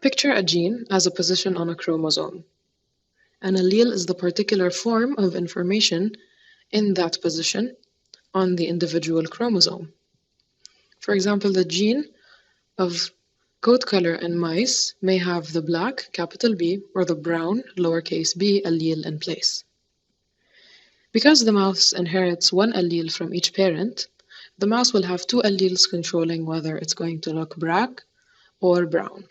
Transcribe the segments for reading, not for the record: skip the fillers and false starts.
Picture a gene as a position on a chromosome. An allele is the particular form of information in that position on the individual chromosome. For example, the gene of coat color in mice may have the black, capital B, or the brown, lowercase b, allele in place. Because the mouse inherits one allele from each parent, the mouse will have two alleles controlling whether it's going to look black or brown.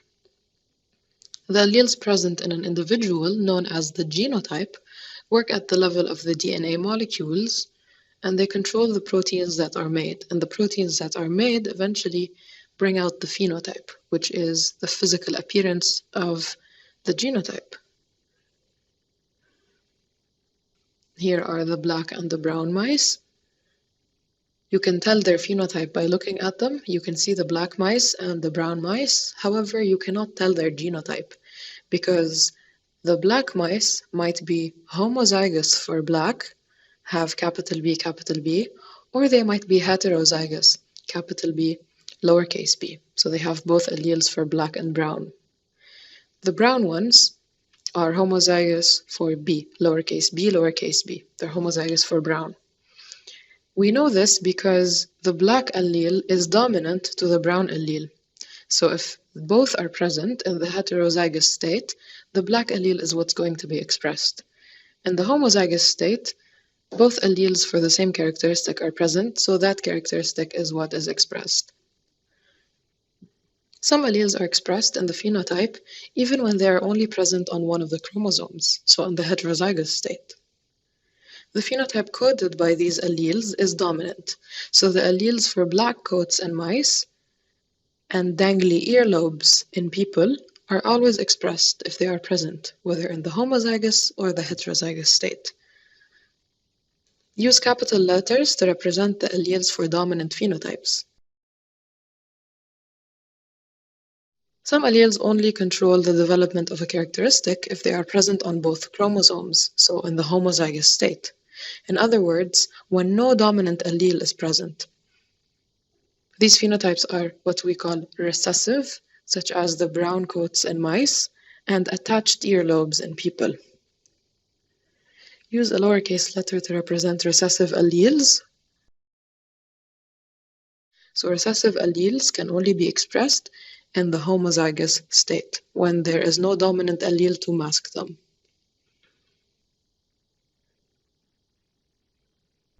The alleles present in an individual, known as the genotype, work at the level of the DNA molecules, and they control the proteins that are made. And the proteins that are made eventually bring out the phenotype, which is the physical appearance of the genotype. Here are the black and the brown mice. You can tell their phenotype by looking at them. You can see the black mice and the brown mice. However, you cannot tell their genotype because the black mice might be homozygous for black, have capital B, or they might be heterozygous, capital B, lowercase b. So they have both alleles for black and brown. The brown ones are homozygous for B, lowercase b. They're homozygous for brown. We know this because the black allele is dominant to the brown allele. So if both are present in the heterozygous state, the black allele is what's going to be expressed. In the homozygous state, both alleles for the same characteristic are present, so that characteristic is what is expressed. Some alleles are expressed in the phenotype even when they are only present on one of the chromosomes, so in the heterozygous state. The phenotype coded by these alleles is dominant, so the alleles for black coats in mice and dangly earlobes in people are always expressed if they are present, whether in the homozygous or the heterozygous state. Use capital letters to represent the alleles for dominant phenotypes. Some alleles only control the development of a characteristic if they are present on both chromosomes, so in the homozygous state. In other words, when no dominant allele is present. These phenotypes are what we call recessive, such as the brown coats in mice, and attached earlobes in people. Use a lowercase letter to represent recessive alleles. So recessive alleles can only be expressed in the homozygous state, when there is no dominant allele to mask them.